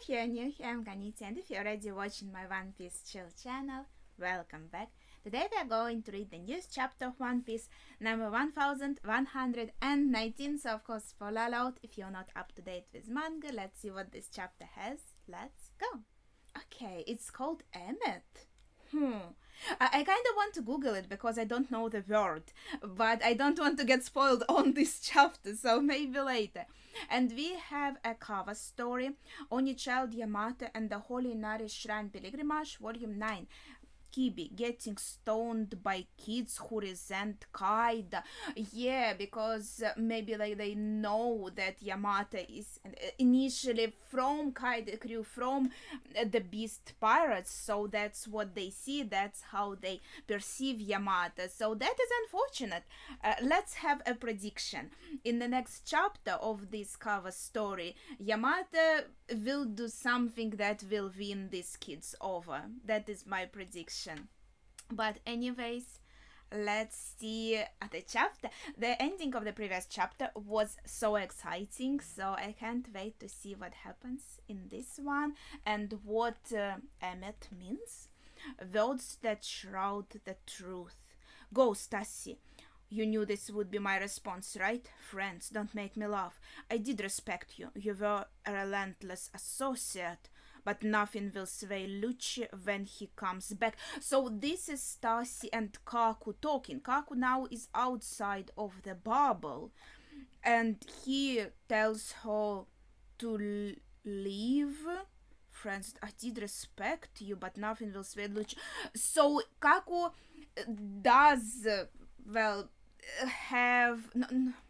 If you're new here, I'm Ganiti, and if you're already watching my One Piece Chill channel, welcome back. Today we are going to read the newest chapter of One Piece, number 1119. So, of course, spoiler alert, if you're not up to date with manga, let's see what this chapter has. Let's go. Okay, it's called Emmet. I kind of want to Google it because I don't know the word, but I don't want to get spoiled on this chapter, so maybe later. And we have a cover story, Only Child Yamato and the Holy Inari Shrine Pilgrimage, Volume 9. Kibi getting stoned by kids who resent Kaida. Yeah, because maybe like they know that Yamato is initially from Kaida crew, from the Beast Pirates, so that's what they see, that's how they perceive Yamato. So that is unfortunate. Let's have a prediction. In the next chapter of this cover story, Yamato will do something that will win these kids over. That is my prediction. But anyways, let's see the chapter. The ending of the previous chapter was so exciting, so I can't wait to see what happens in this one and what Emmet means. Words that shroud the truth. Go, Stassi. You knew this would be my response, right? Friends, don't make me laugh. I did respect you. You were a relentless associate. But nothing will sway Lucci when he comes back. So this is Stassi and Kaku talking. Kaku now is outside of the bubble. And he tells her to leave. Friends, I did respect you, but nothing will sway Lucci. So Kaku does, have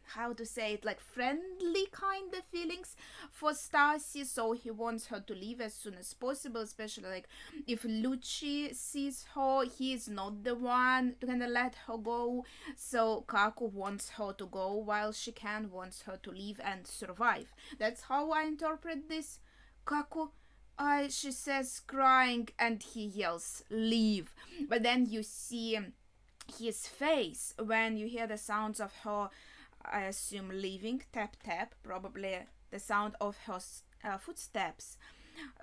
how to say it, like friendly kind of feelings for Stassi, so he wants her to leave as soon as possible, especially like if Lucci sees her, he is not the one gonna let her go, so Kaku wants her to go while she wants her to leave and survive. That's how I interpret this. Kaku, she says, crying, and he yells, leave. But then you see his face when you hear the sounds of her, I assume, leaving, tap tap, probably the sound of her footsteps.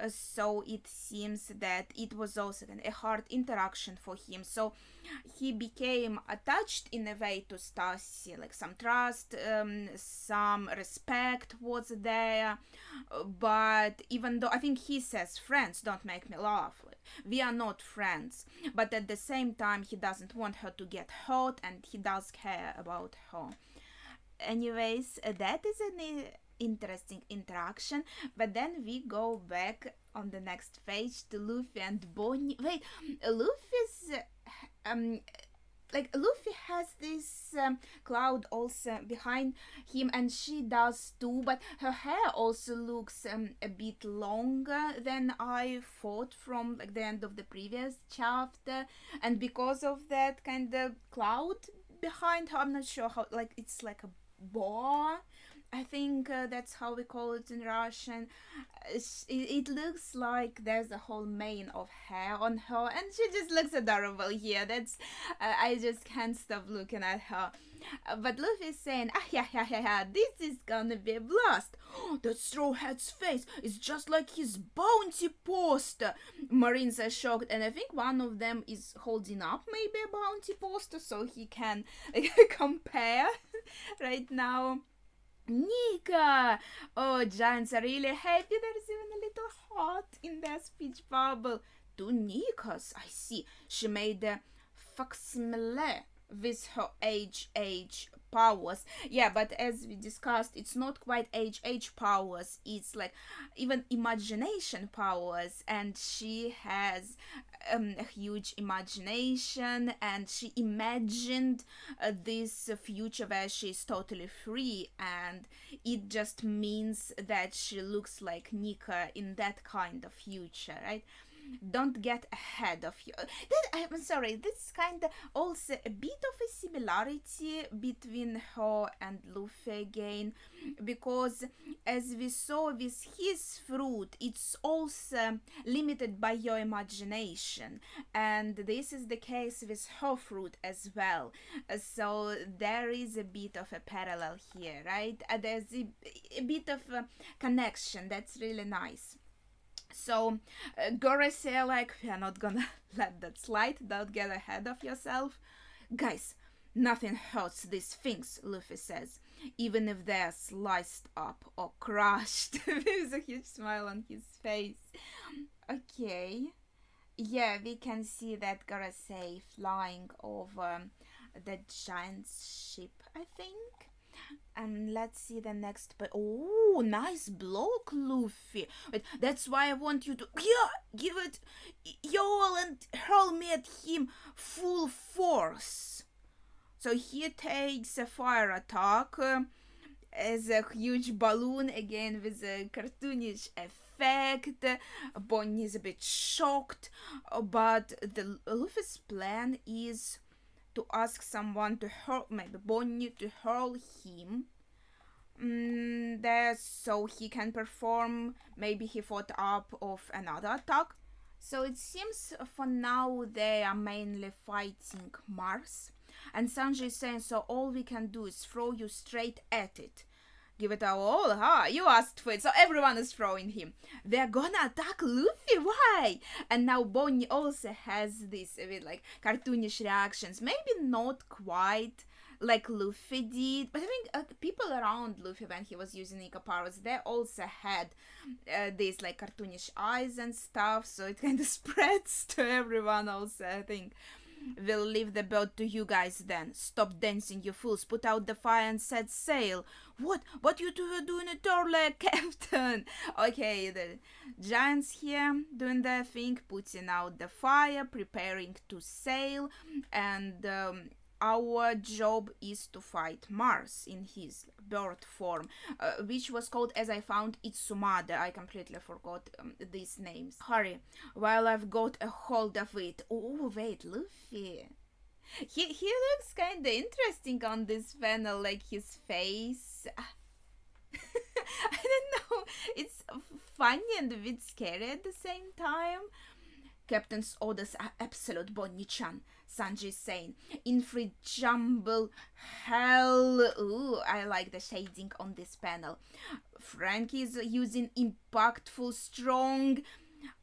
So it seems that it was also a hard interaction for him. So he became attached in a way to Stassi, like some trust, some respect was there. But even though I think he says, friends, don't make me laugh. Like, we are not friends. But at the same time, he doesn't want her to get hurt and he does care about her. Anyways, that is an interesting interaction, but then we go back on the next page to Luffy and Bonnie. Wait, Luffy's Luffy has this cloud also behind him, and she does too, but her hair also looks a bit longer than I thought from like the end of the previous chapter, and because of that kind of cloud behind her, I'm not sure how, like it's like a boa, I think that's how we call it in Russian. It looks like there's a whole mane of hair on her, and she just looks adorable here. That's I just can't stop looking at her. But Luffy is saying, yeah, this is gonna be a blast. That Straw Hat's face is just like his bounty poster. Marines are shocked, and I think one of them is holding up maybe a bounty poster so he can compare right now. Nika! Oh, giants are really happy. There's even a little heart in their speech bubble. Two Nikas, I see. She made a facsimile with her HH powers. Yeah, but as we discussed, it's not quite HH powers. It's like even imagination powers, and she has a huge imagination, and she imagined this future where she's totally free, and it just means that she looks like Nika in that kind of future, right? Don't get ahead of you. I'm sorry, this is kind of also a bit of a similarity between her and Luffy again, because as we saw with his fruit, it's also limited by your imagination, and this is the case with her fruit as well. So there is a bit of a parallel here, right? There's a bit of a connection that's really nice. So Gora say like, we are not gonna let that slide. Don't get ahead of yourself. Guys, nothing hurts these things, Luffy says, even if they're sliced up or crushed. With a huge smile on his face. Okay. Yeah, we can see that Gorosei flying over the giant ship, I think. And let's see the next. But oh, nice block, Luffy. Wait, that's why I want you to give it your all and hurl me at him full force. So he takes a fire attack as a huge balloon again with a cartoonish effect. Bonnie is a bit shocked, but the Luffy's plan is to ask someone to hurl, maybe Bonnie, to hurl him there so he can perform. Maybe he thought up of another attack. So it seems for now they are mainly fighting Mars. And Sanji is saying, so all we can do is throw you straight at it. Give it our all, huh? You asked for it, so everyone is throwing him. They're gonna attack Luffy, why? And now Bonnie also has this with like cartoonish reactions. Maybe not quite like Luffy did, but I think people around Luffy when he was using Nika powers, they also had these like cartoonish eyes and stuff, so it kind of spreads to everyone also, I think. We'll leave the boat to you guys then. Stop dancing, you fools. Put out the fire and set sail. What you two are doing at all, Captain? Okay, the giants here doing their thing, putting out the fire, preparing to sail, and our job is to fight Mars in his bird form, which was called, as I found, Itsumade. I completely forgot these names. Hurry, while I've got a hold of it. Oh, wait, Luffy. He looks kinda interesting on this panel, like his face. I don't know, it's funny and a bit scary at the same time. Captain's orders are absolute, Bonnie-chan, Sanji is saying. Infringable hell. Ooh, I like the shading on this panel. Frankie is using impactful strong.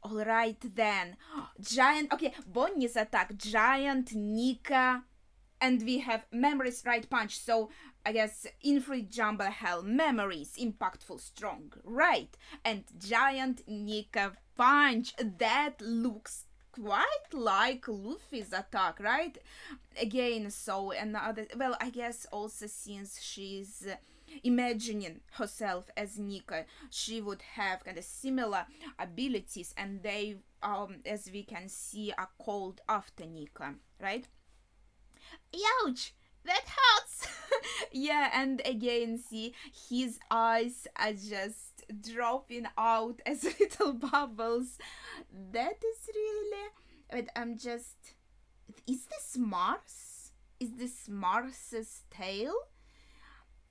Alright then. Giant, okay, Bonnie's attack. Giant, Nika, and we have Memories, right punch. So I guess infringable hell, Memories, impactful strong, right? And Giant Nika punch. That looks quite like Luffy's attack, right? Again, so another, well, I guess also since she's imagining herself as Nika, she would have kind of similar abilities, and they, as we can see, are called after Nika, right? Ouch! That hurts! Yeah, and again, see, his eyes are just dropping out as little bubbles. That is really... But I'm just... Is this Mars? Is this Mars's tail?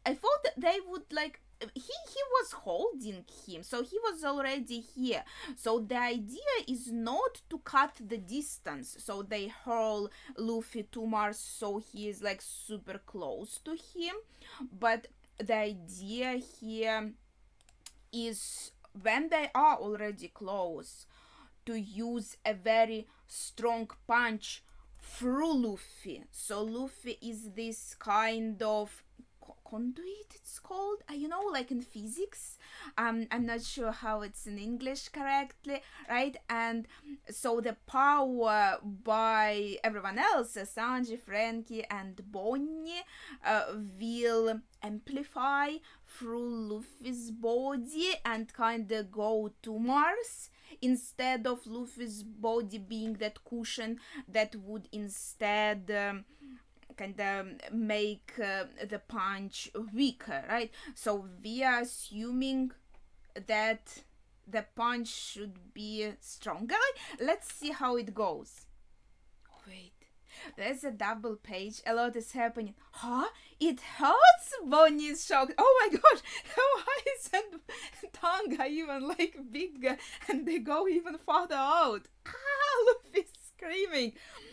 I thought that they would like... He was holding him, so he was already here. So the idea is not to cut the distance, so they hurl Luffy to Mars so he is like super close to him, but the idea here is when they are already close to use a very strong punch through Luffy. So Luffy is this kind of conduit, it's called, you know, like in physics. I'm not sure how it's in English correctly, right? And so the power by everyone else, Sanji, Frankie, and Bonnie, will amplify through Luffy's body and kind of go to Mars, instead of Luffy's body being that cushion that would instead kind of make the punch weaker, right? So we are assuming that the punch should be stronger. Let's see how it goes. Wait, there's a double page. A lot is happening. Huh? It hurts? Bonnie is shocked. Oh my gosh, her eyes and tongue are even like bigger, and they go even farther out. Ah, Luffy's screaming.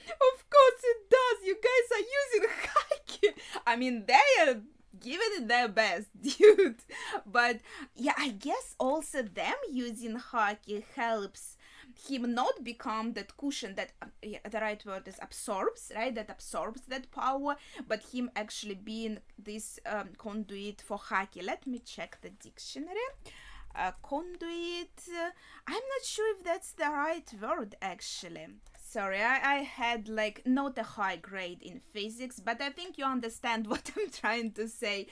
Of course it does. You guys are using Haki. I mean, they are giving it their best, dude. But yeah, I guess also them using Haki helps him not become that cushion that yeah, the right word is absorbs, right? That absorbs that power, but him actually being this conduit for Haki. Let me check the dictionary. Conduit. I'm not sure if that's the right word actually. Sorry, I had like not a high grade in physics, but I think you understand what I'm trying to say.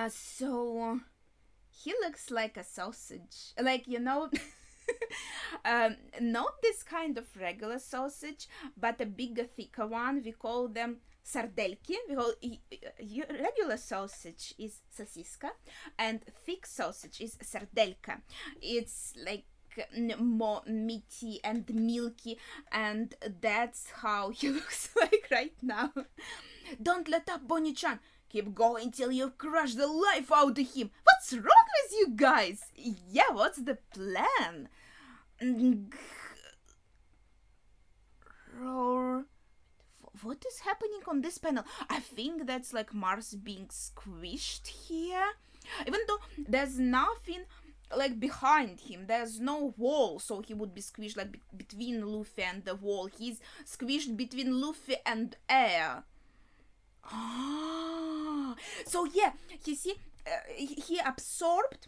So he looks like a sausage, like not this kind of regular sausage, but a bigger, thicker one. We call them sardelki. Regular sausage is sosiska, and thick sausage is sardelka. It's like more meaty and milky, and that's how he looks like right now. Don't let up, Bonnie-chan. Keep going till you crush the life out of him. What's wrong with you guys? Yeah, what's the plan? Roar. What is happening on this panel? I think that's like Mars being squished here. Even though there's nothing like behind him, there's no wall, so he would be squished like between Luffy and the wall. He's squished between Luffy and air. Ah, so yeah, you see, he absorbed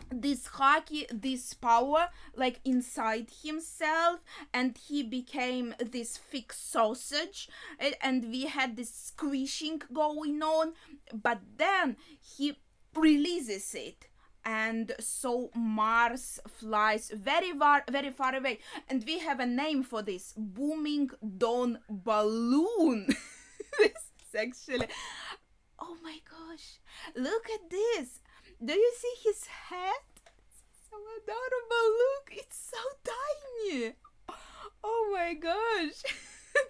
this Haki, this power, like inside himself, and he became this thick sausage, and we had this squishing going on, but then he releases it. And so Mars flies very far away, and we have a name for this: Booming Dawn Balloon. This is actually, oh my gosh, look at this. Do you see his head? So adorable. Look, it's so tiny. Oh my gosh.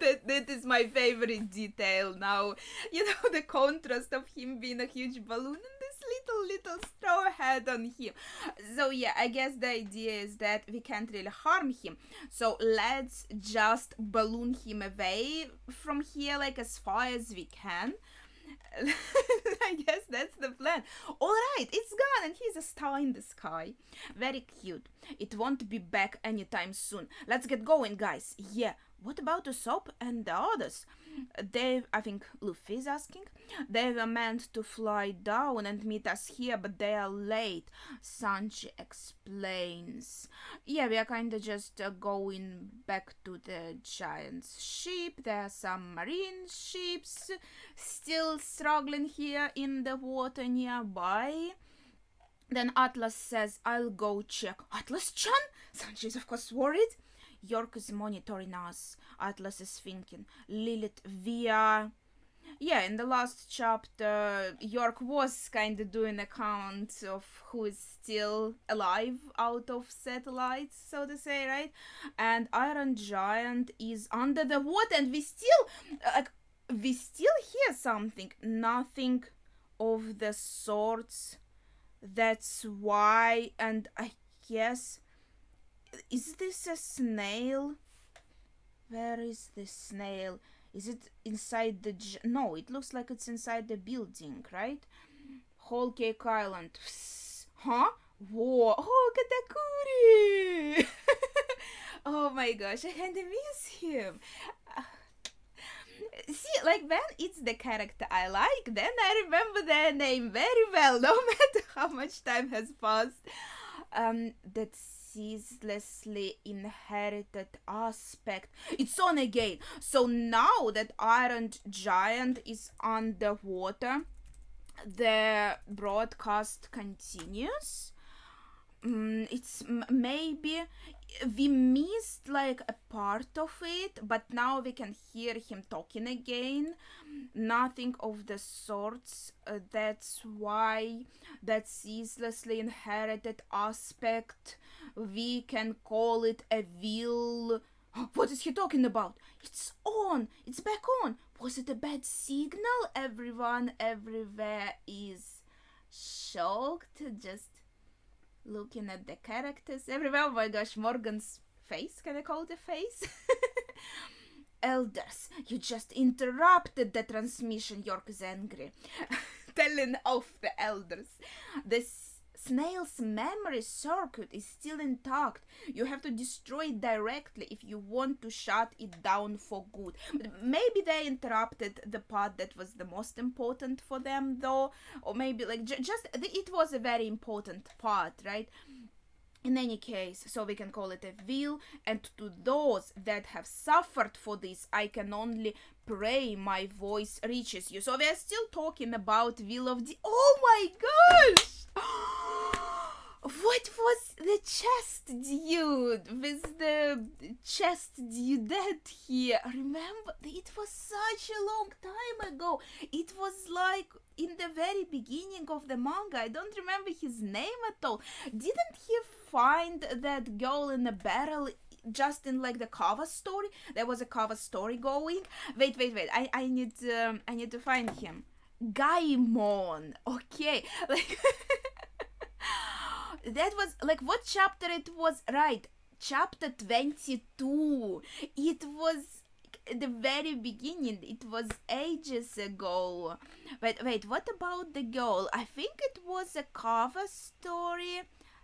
that is my favorite detail now. You know, the contrast of him being a huge balloon and this little straw head on him. So yeah, I guess the idea is that we can't really harm him. So let's just balloon him away from here, like as far as we can. I guess that's the plan. Alright, it's gone and he's a star in the sky. Very cute. It won't be back anytime soon. Let's get going, guys. Yeah, what about Usopp and the others? I think Luffy is asking. They were meant to fly down and meet us here, but they are late. Sanji explains. Yeah, we are kinda just going back to the giant's ship. There are some marine ships still struggling here in the water nearby. Then Atlas says, I'll go check. Atlas-chan? Sanji is of course worried. York is monitoring us. Atlas is thinking. Lilith, we are... Yeah, in the last chapter, York was kind of doing a count of who is still alive out of satellites, so to say, right? And Iron Giant is under the water, and we still hear something. Nothing of the sorts. That's why, and I guess... Is this a snail? Where is the snail? Is it inside the... No, it looks like it's inside the building, right? Whole Cake Island. Psst. Huh? Whoa. Oh, Katakuri! Oh my gosh, I kinda miss him. See, like when it's the character I like, then I remember their name very well, no matter how much time has passed. That ceaselessly inherited aspect. It's on again. So now that Iron Giant is underwater, the broadcast continues. It's maybe we missed like a part of it, but now we can hear him talking again. Nothing of the sorts. That's why that ceaselessly inherited aspect, we can call it a will. What is he talking about? It's on. It's back on. Was it a bad signal? Everyone everywhere is shocked. Just looking at the characters everywhere. Oh my gosh, Morgan's face. Can I call it a face? Elders, you just interrupted the transmission. York is angry. Telling off the elders. This snail's memory circuit is still intact. You have to destroy it directly if you want to shut it down for good. But maybe they interrupted the part that was the most important for them, though, or maybe like it was a very important part, right? In any case, so we can call it a will, and to those that have suffered for this, I can only pray my voice reaches you. So we are still talking about will of the... Oh my gosh! What was the chest dude with the chest dude here? Remember, it was such a long time ago. It was like in the very beginning of the manga. I don't remember his name at all. Didn't he find that girl in a barrel just in like the cover story? There was a cover story going. Wait. I need to find him. Gaimon. Okay, like that was like what chapter it was, right? Chapter 22. It was the very beginning. It was ages ago. Wait, what about the girl? I think it was a cover story.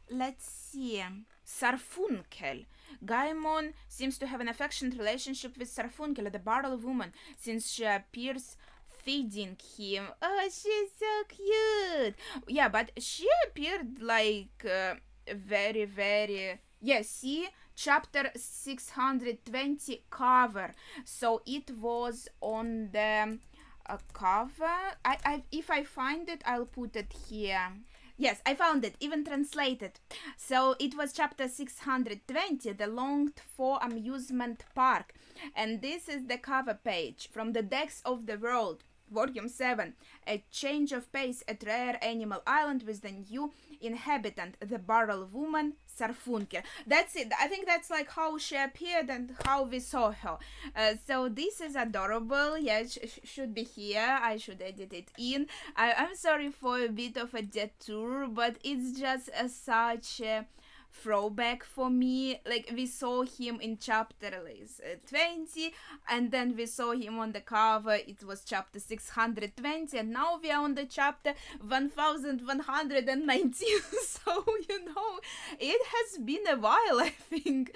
Let's see. Sarfunkel. Gaimon seems to have an affectionate relationship with Sarfunkel, the barrel woman, since she appears feeding him. Oh, she's so cute. Yeah, but she appeared like very, very... Yeah, see? Chapter 620 cover. So it was on the cover. If I find it, I'll put it here. Yes, I found it, even translated. So it was chapter 620, the longed for amusement park. And this is the cover page. From the Decks of the World, Volume 7, a change of pace at Rare Animal Island with the new inhabitant, the barrel woman, Sarfunkel. That's it. I think that's like how she appeared and how we saw her. So this is adorable. Yeah, should be here. I should edit it in. I'm sorry for a bit of a detour, but it's just such a throwback for me. Like we saw him in chapter 20, and then we saw him on the cover. It was chapter 620, and now we are on the chapter 1119. So you know, it has been a while, I think.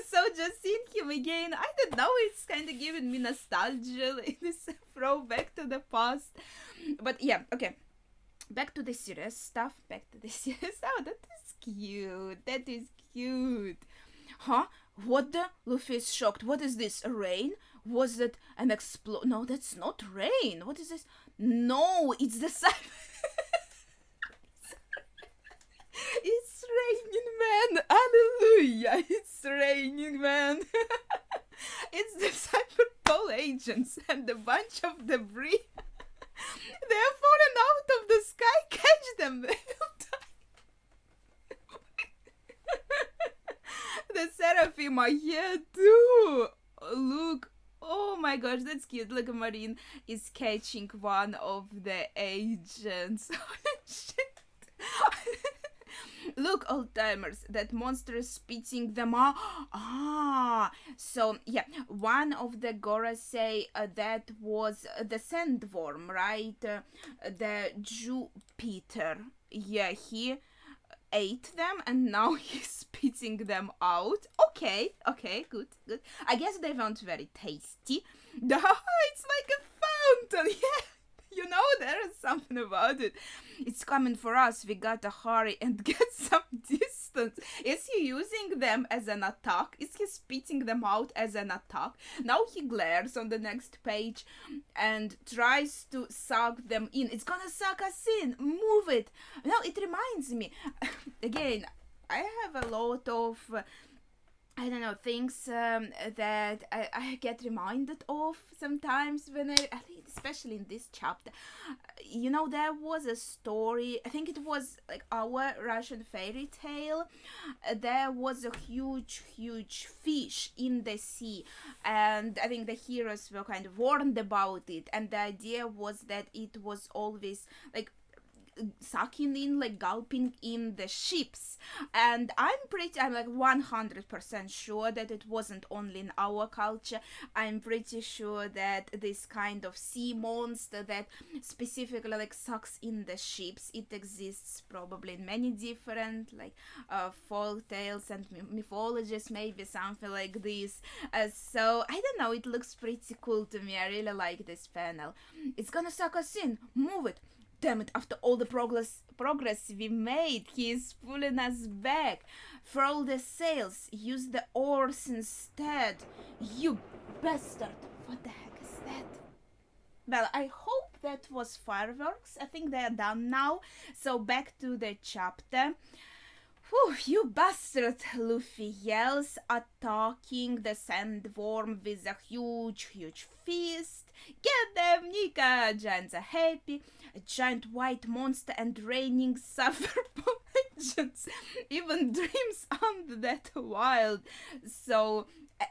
So just seeing him again, I don't know, it's kind of giving me nostalgia. Like this throwback to the past. But yeah, okay. Back to the serious stuff. Oh, that is cute. Huh? What the? Luffy is shocked. What is this? A rain? Was it an explosion? No, that's not rain. What is this? No, it's the sun. It's raining, man. Hallelujah. It's raining, man. It's the Cyberpol agents and a bunch of debris. They are fallen out of the sky. Catch them. They will die. The Seraphim are here too. Look. Oh my gosh, that's cute. Look, Marine is catching one of the agents. Shit. Look, old timers, that monster is spitting them out. So yeah, one of the Gorosei that was the sandworm, right? The Jupiter. Yeah, he ate them and now he's spitting them out. Okay, good. I guess they weren't very tasty. It's like a fountain, yeah. You know, there is something about it. It's coming for us. We gotta hurry and get some distance. Is he using them as an attack? Is he spitting them out as an attack? Now he glares on the next page and tries to suck them in. It's gonna suck us in. Move it. No, it reminds me. Again, I have a lot of... I don't know, things that I get reminded of sometimes when I think especially in this chapter. You know, there was a story, I think it was like our Russian fairy tale. There was a huge fish in the sea, and I think the heroes were kind of warned about it, and the idea was that it was always like sucking in, like gulping in the ships. And I'm like 100% sure that it wasn't only in our culture. I'm pretty sure that this kind of sea monster that specifically like sucks in the ships, it exists probably in many different like folk tales and mythologies, maybe something like this. So I don't know, it looks pretty cool to me. I really like this panel. It's gonna suck us in. Move it. Damn it, after all the progress we made, he is pulling us back. Furl the sails, use the oars instead. You bastard. What the heck is that? Well, I hope that was fireworks. I think they are done now. So back to the chapter. Whew, you bastard, Luffy yells, attacking the sandworm with a huge fist. Get them, Nika! Giants are happy. A giant white monster and raining suffer legends. Even dreams aren't that wild. So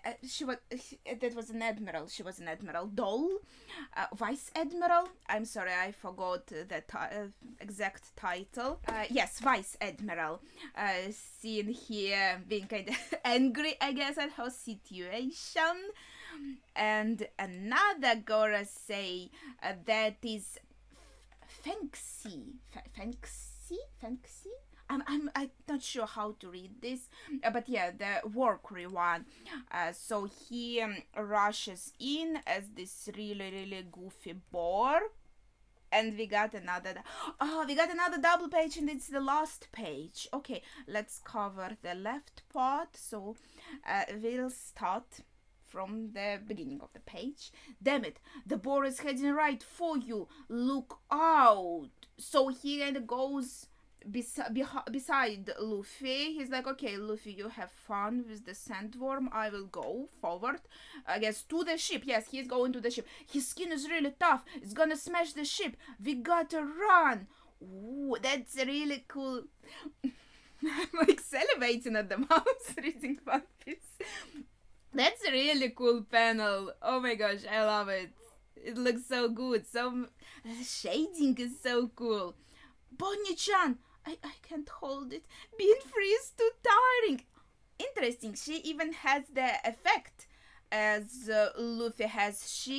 that was an admiral. She was an admiral. Dole, vice admiral. I'm sorry, I forgot the exact title. Yes, vice admiral. Seen here being kind of angry, I guess, at her situation. And another Gorosei that is Fengxi. Fengxi? I'm not sure how to read this, but yeah, the workery one. So he rushes in as this really goofy boar, and we got another double page, and it's the last page. Okay, let's cover the left part. So we'll start from the beginning of the page. Damn it, the boar is heading right for you. Look out. So he kind of goes beside Luffy. He's like, okay, Luffy, you have fun with the sandworm. I will go forward, I guess, to the ship. Yes, he's going to the ship. His skin is really tough. It's gonna smash the ship. We gotta run. Ooh, that's really cool. I'm like salivating at the mouse reading One Piece. That's a really cool panel. Oh my gosh, I love it. It looks so good. So the shading is so cool. Bonnie-chan, I can't hold it. Being free is too tiring. Interesting. She even has the effect as Luffy has.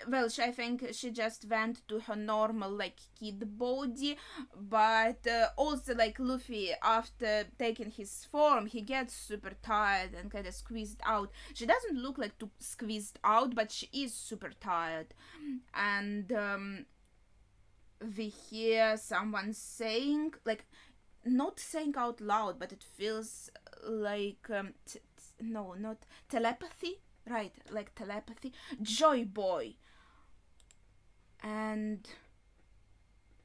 I think she just went to her normal like kid body, but also like Luffy, after taking his form, he gets super tired and kind of squeezed out. She doesn't look like too squeezed out, but she is super tired. And we hear someone saying, like, not saying out loud, but it feels like no, not telepathy, right? Like telepathy. Joy Boy. And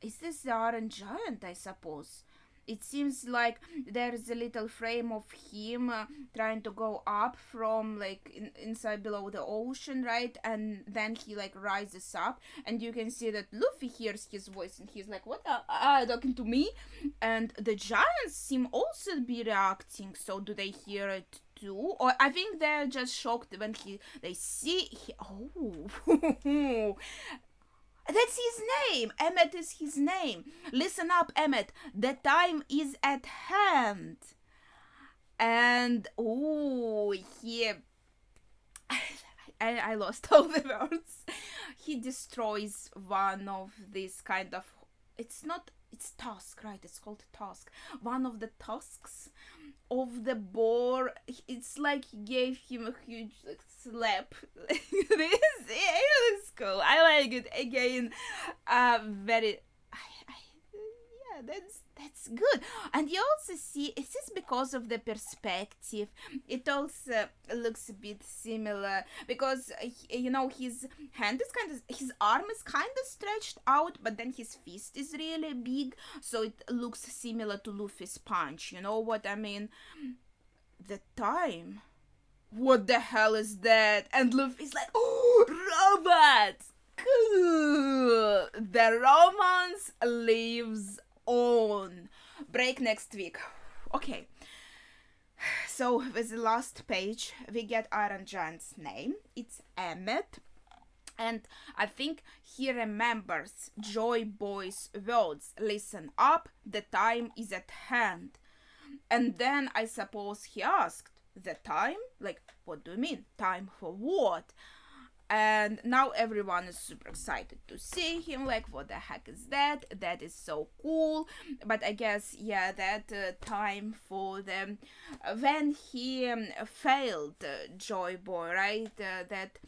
is this the Iron Giant, I suppose? It seems like there's a little frame of him trying to go up from like inside below the ocean, right? And then he like rises up, and you can see that Luffy hears his voice, and he's like, "What are you talking to me?" And the giants seem also to be reacting. So do they hear it too? Or I think they're just shocked when they see. Oh. That's his name. Emmet is his name. Listen up, Emmet. The time is at hand. And I lost all the words. He destroys one of these kind of. It's tusk, right? It's called tusk. One of the tusks of the boar. It's like he gave him a huge like slap. It looks cool. I like it. Again, very. Yeah, that's good. And you also see it's just because of the perspective. It also looks a bit similar because his hand is his arm is kind of stretched out, but then his fist is really big, so it looks similar to Luffy's punch. You know what I mean? The time. What the hell is that? And Luffy's like, oh, robots! Cool! The romance lives on. Break next week. Okay. So with the last page, we get Iron Giant's name. It's Emmet. And I think he remembers Joy Boy's words, listen up, the time is at hand. And then I suppose he asked, the time? Like, what do you mean? Time for what? And now everyone is super excited to see him, like, what the heck is that? That is so cool. But I guess, yeah, that time for the when he failed Joy Boy, right? That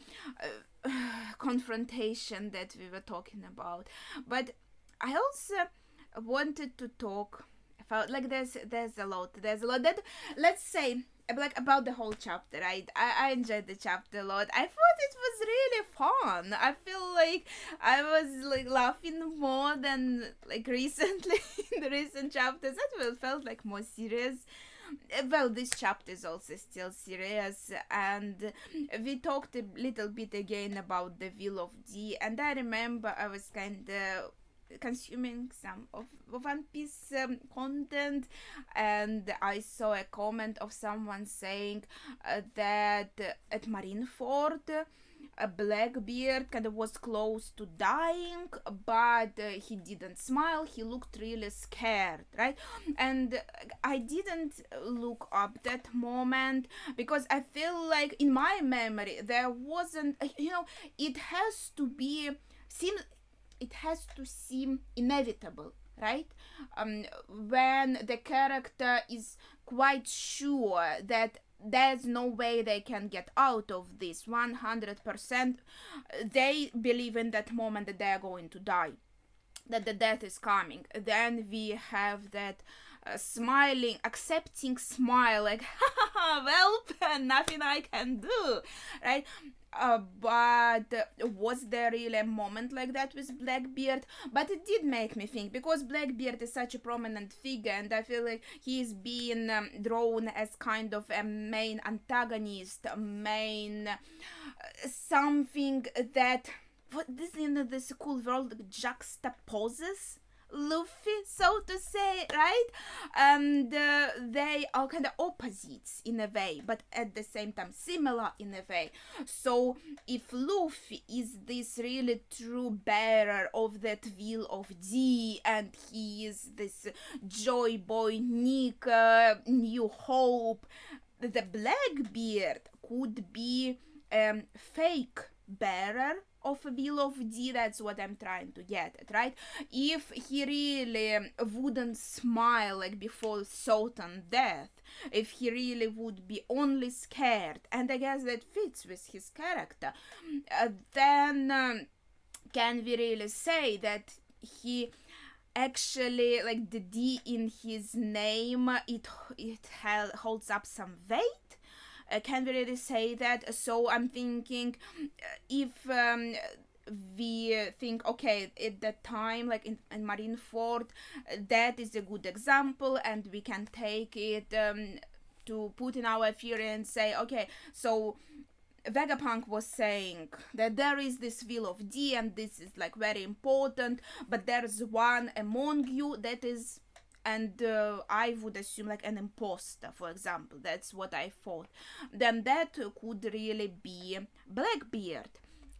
confrontation that we were talking about. But I also wanted to talk about, like, there's a lot that, let's say, like, about the whole chapter, right? I enjoyed the chapter a lot. I thought it was really fun. I feel like I was like laughing more than like recently in the recent chapters. That felt like more serious. Well, this chapter is also still serious, and we talked a little bit again about the Will of D, and I remember I was kind of consuming some of One Piece content, and I saw a comment of someone saying that at Marineford, Blackbeard kind of was close to dying, but he didn't smile. He looked really scared, right? And I didn't look up that moment because I feel like in my memory there wasn't, it has to be it has to seem inevitable, right? When the character is quite sure that there's no way they can get out of this 100%, they believe in that moment that they're going to die, that the death is coming. Then we have that smiling, accepting smile, like, well, nothing I can do, right? But was there really a moment like that with Blackbeard? But it did make me think, because Blackbeard is such a prominent figure, and I feel like he's being drawn as kind of a main antagonist, main something that, what this in this cool world, juxtaposes Luffy, so to say, right? And they are kind of opposites in a way, but at the same time similar in a way. So if Luffy is this really true bearer of that Will of D, and he is this Joy Boy, Nick, New Hope, the Blackbeard could be fake bearer of a Will of D. That's what I'm trying to get at, right? If he really wouldn't smile like before certain death, if he really would be only scared, and I guess that fits with his character, then can we really say that he actually, like, the D in his name, it holds up some weight? Can we really say that? So I'm thinking, if we think, okay, at that time, like in Marineford, that is a good example, and we can take it to put in our theory and say, okay, so Vegapunk was saying that there is this Will of D, and this is like very important, but there's one among you that is, and I would assume like an imposter, for example. That's what I thought. Then that could really be Blackbeard.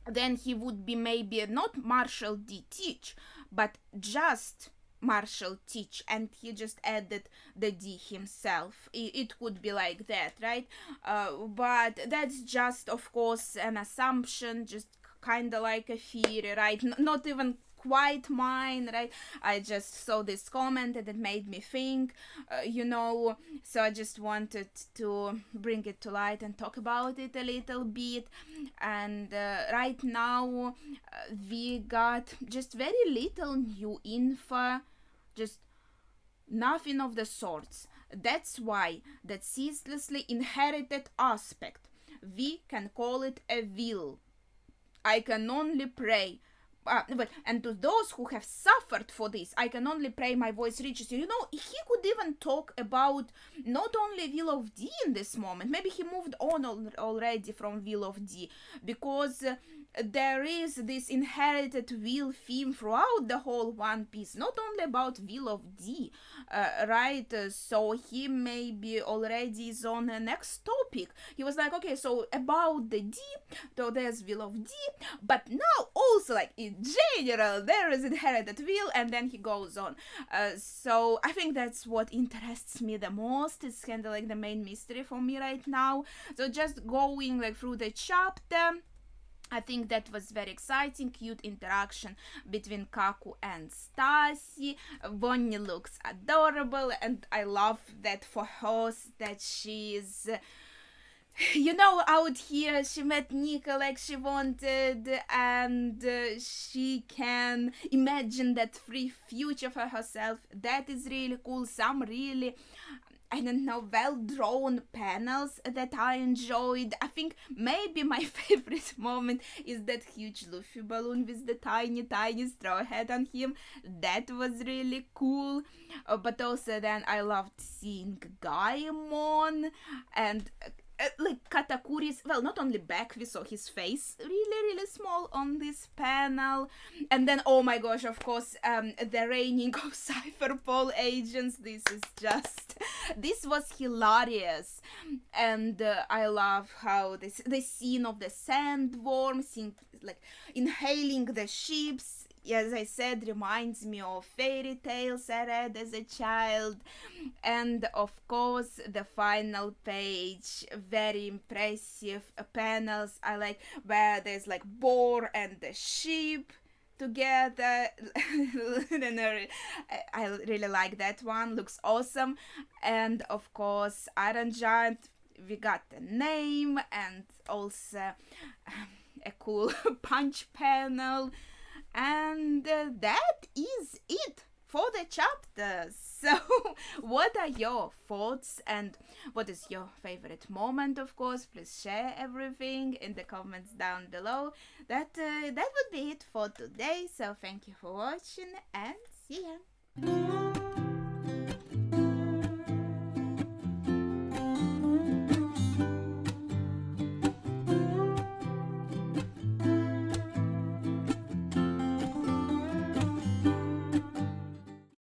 Then he would be maybe not Marshall D. Teach, but just Marshall Teach, and he just added the D himself. It could be like that, right? But that's just, of course, an assumption, just kind of like a theory, right? Not even quite mine, right? I just saw this comment and it made me think, so I just wanted to bring it to light and talk about it a little bit. And right now we got just very little new info, just nothing of the sorts. That's why that ceaselessly inherited aspect, we can call it a will. I can only pray, and to those who have suffered for this, I can only pray my voice reaches you. He could even talk about not only Will of D in this moment. Maybe he moved on already from Will of D, because there is this inherited wheel theme throughout the whole One Piece, not only about Wheel of D, right? So he maybe already is on the next topic. He was like, okay, so about the D, so there's Wheel of D, but now also like in general there is inherited wheel, and then he goes on. So I think that's what interests me the most. It's kind of like the main mystery for me right now. So just going like through the chapter, I think that was very exciting, cute interaction between Kaku and Stacy. Bonnie looks adorable, and I love that for her that she's, out here she met Nika like she wanted, and she can imagine that free future for herself. That is really cool. Some really, I don't know, well drawn panels that I enjoyed. I think maybe my favorite moment is that huge Luffy balloon with the tiny, tiny straw hat on him. That was really cool. But also then I loved seeing Gaimon and like Katakuri's, well, not only back, we saw his face really, really small on this panel. And then, oh my gosh, of course, the raining of Cypher Pole agents. This was hilarious. And I love how the scene of the sandworm, like inhaling the ships, as I said, reminds me of fairy tales I read as a child. And of course, the final page, very impressive panels. I like where there's like boar and the sheep together. I really like that one, looks awesome. And of course, Iron Giant, we got the name, and also a cool punch panel. And that is it for the chapter. So, what are your thoughts, and what is your favorite moment? Of course, please share everything in the comments down below. That would be it for today. So, thank you for watching, and see ya.